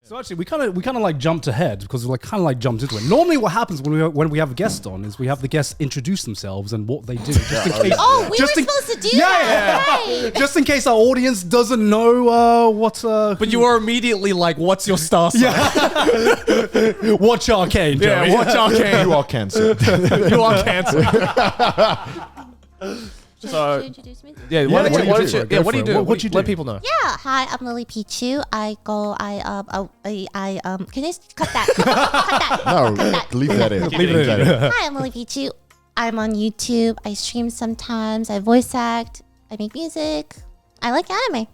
So actually, we kind of like jumped ahead because we kind of like jumped into it. Normally, what happens when we have a guest on is we have the guests introduce themselves and what they do, just in case. Oh, we were supposed to do that. Right. Just in case our audience doesn't know what. But you were immediately like, "What's your star sign?" Yeah. Watch Arcane, Joey. Yeah, watch Arcane. You are Cancer. You are Cancer. Should you introduce me? Yeah, what do you do? What do you do? Let people know. Yeah, hi, I'm Lily Pichu. Can you cut that? Cut that. No, leave that in. Leave it in. Hi, I'm Lily Pichu. I'm on YouTube. I stream sometimes. I voice act. I make music. I like anime.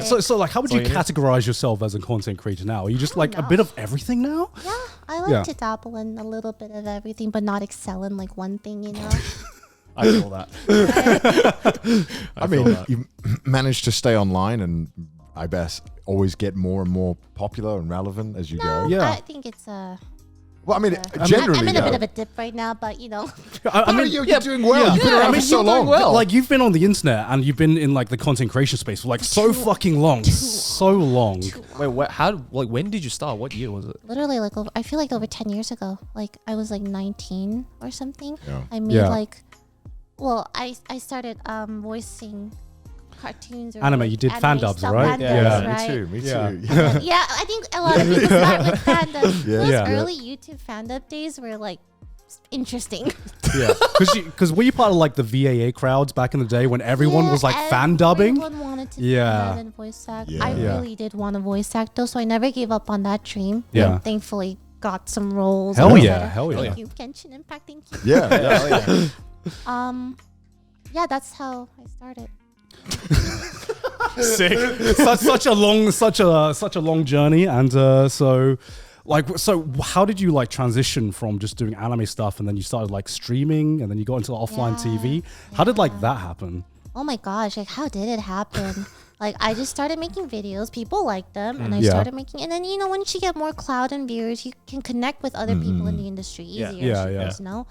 So like, how would you categorize yourself as a content creator now? Are you just like a bit of everything now? Yeah, I like to dabble in a little bit of everything, but not excel in like one thing, you know? I feel that. I mean, you managed to stay online and I bet always get more and more popular and relevant as you go. Yeah. I think it's Well, I mean, I'm generally, in a bit of a dip right now, but you know. I mean, you're doing well. You've been around for so long. Like you've been on the internet and you've been in like the content creation space for like so fucking long, so long. Wait, when did you start? What year was it? Literally, like I feel like over 10 years ago. Like I was like 19 or something. Yeah. I made I started voicing cartoons or anime. You did fan dubs, right? Me too. Yeah, I think a lot of people start with fan dubs. Those Yeah. early YouTube fan dub days were like interesting. Yeah, because were you part of like the VAA crowds back in the day when everyone was like fan dubbing? Everyone wanted to fan dub and voice act. Yeah. I really did want to voice act though, so I never gave up on that dream. Yeah. And thankfully got some roles. Hell and yeah, hell yeah. Thank you, Genshin Impact. Thank you. Yeah. Yeah, that's how I started. Sick. such a long journey, and so how did you like transition from just doing anime stuff and then you started like streaming and then you got into offline TV? How did like that happen? Oh my gosh, like how did it happen? Like I just started making videos, people liked them, and I started making, and then you know once you get more clout and viewers, you can connect with other people in the industry easier. You know.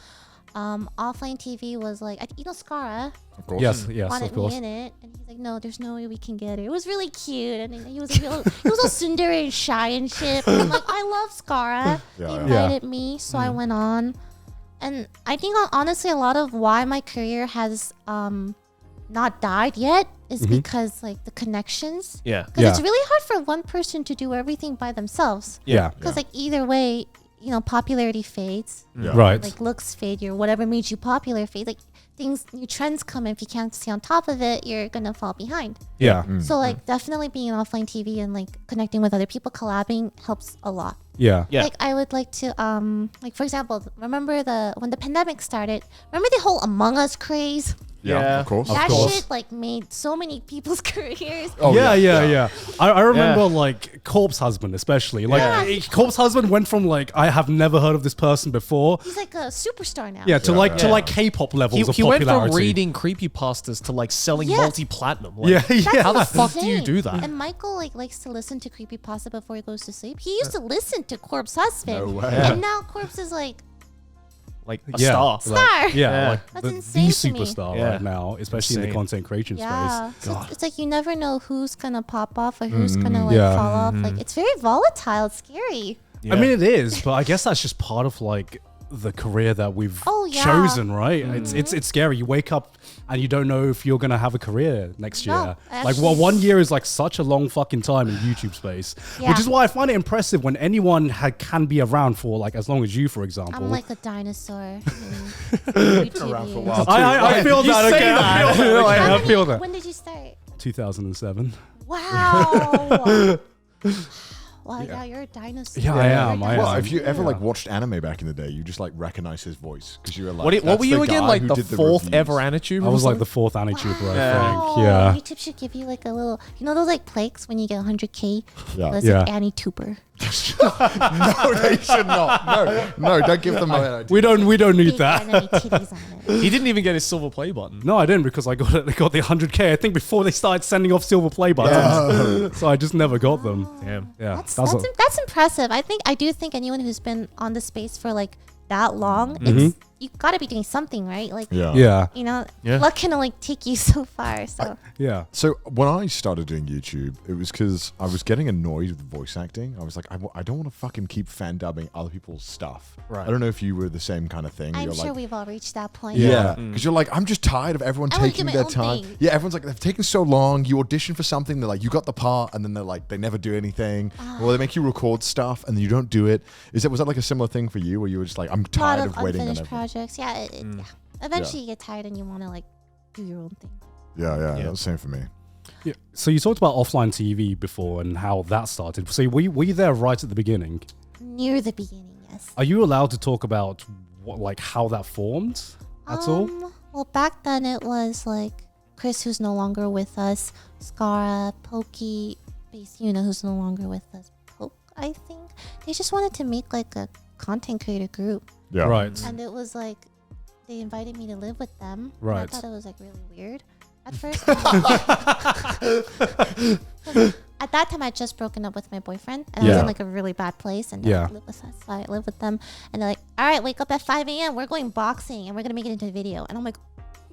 Offline TV was like, you know, Skara. Of course. Yes, wanted of course. me in it, and he's like, "No, there's no way we can get her." It was really cute, and he was all tsundere and shy and shit. And I'm like, I love Skara. He invited me, so I went on, and I think honestly, a lot of why my career has not died yet is because like the connections. Yeah. Because it's really hard for one person to do everything by themselves. Yeah. Because like either way, you know, popularity fades. Right. Like looks fade, or whatever made you popular fade. Like new trends come, if you can't stay on top of it, you're gonna fall behind. Yeah. So like definitely being on offline TV and like connecting with other people, collabing helps a lot. Yeah. Like I would like to like for example, remember when the pandemic started, remember the whole Among Us craze? Yeah. Of course. That shit like made so many people's careers. Yeah. I remember like Corpse Husband especially. Like Corpse Husband went from like I have never heard of this person before. He's like a superstar now. Yeah, to like K-pop levels of He popularity. went from reading creepypastas to like selling multi-platinum. Like, Yeah. How the fuck do you do that? And Michael like likes to listen to creepypasta before he goes to sleep. He used to listen to Corpse Husband. No way. And now Corpse is like a star. star. Like That's the insane to me. superstar right now, especially in the content creation space. So it's like you never know who's gonna pop off or who's gonna like fall off. Like it's very volatile. It's scary. I mean, it is, but I guess that's just part of like the career that we've chosen, right? It's scary. You wake up and you don't know if you're gonna have a career next year. Like, well, 1 year is like such a long fucking time in YouTube space, which is why I find it impressive when anyone can be around for like as long as you, for example. I'm like a dinosaur. Around for a while. I feel that. Okay, I feel that. When did you start? 2007. Wow. Well, yeah, you're a dinosaur. Yeah, I am. Well, if you ever like watched anime back in the day, you just like recognize his voice because you were like, what were you again? Like the fourth ever Anituber? I was like the fourth Anituber, I think. Yeah. YouTube should give you like a little, you know those like plaques when you get 100K? Yeah. That's like Anituber. No, they should not. No, don't give them my We don't need Big that. anime titties on it. He didn't even get his silver play button. No, I didn't because I got the 100K. I think before they started sending off silver play buttons, so I just never got them. Damn. Yeah, That's impressive. I do think anyone who's been on the space for like that long, you gotta be doing something, right? Like, Yeah. you know, luck can only take you so far. So Yeah. So when I started doing YouTube, it was because I was getting annoyed with voice acting. I was like, I don't want to fucking keep fan dubbing other people's stuff. Right. I don't know if you were the same kind of thing. I'm You're sure like, we've all reached that point. yeah, because you're like, I'm just tired of everyone I wanna do taking my their own time. thing. Yeah, everyone's like, they've taken so long. You audition for something, they're like, you got the part, and then they're like, they never do anything. Or they make you record stuff, and then you don't do it. Was that like a similar thing for you, where you were just like, I'm tired A of lot of waiting on unfinished everyone? projects. Yeah, yeah. Eventually you get tired and you want to like do your own thing. Yeah, that was the same for me. Yeah. So you talked about offline TV before and how that started. So were you there right at the beginning? Near the beginning, yes. Are you allowed to talk about how that formed at all? Well, back then it was like Chris, who's no longer with us, Scara, Pokey, Base Una, who's no longer with us, Poke, I think. They just wanted to make like a content creator group. Yeah. Right. And it was like, they invited me to live with them. Right. And I thought it was like really weird at first. At that time, I had just broken up with my boyfriend, and I was in like a really bad place, and they lived with us. So I lived with them, and they're like, "All right, wake up at 5 a.m. We're going boxing, and we're gonna make it into a video." And I'm like,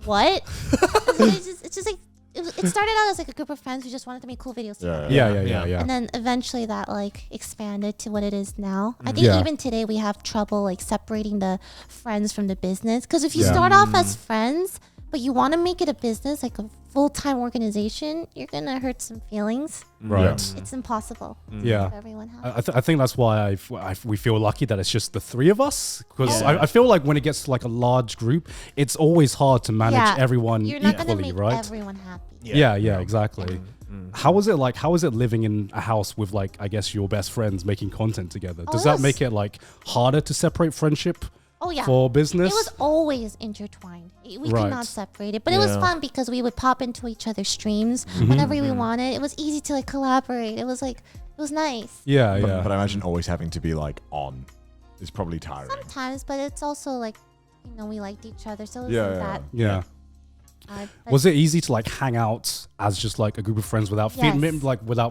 "What?" it's just like it started out as like a group of friends who just wanted to make cool videos together. Yeah. And then eventually that like expanded to what it is now. I think even today we have trouble like separating the friends from the business, because if you start off as friends but you want to make it a business, like a full-time organization, you're gonna hurt some feelings. Right. It's impossible. Yeah. Everyone has. I think that's why we feel lucky that it's just the three of us, because I feel like when it gets to like a large group, it's always hard to manage everyone You're not gonna equally, make right? everyone happy. Yeah, exactly. How is it like? How is it living in a house with like, I guess, your best friends making content together? Does that make it like harder to separate friendship? Oh yeah. For business? It was always intertwined. We could not separate it. But it was fun because we would pop into each other's streams whenever we wanted. It was easy to like collaborate. It was nice. Yeah, But I imagine always having to be like on is probably tiring. Sometimes, but it's also like, you know, we liked each other. So it wasn't that Yeah. Was it easy to like hang out as just like a group of friends without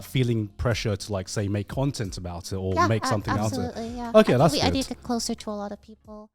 feeling pressure to like say make content about it or make something out of it? Absolutely, yeah. Okay, that's I good. did get closer to a lot of people.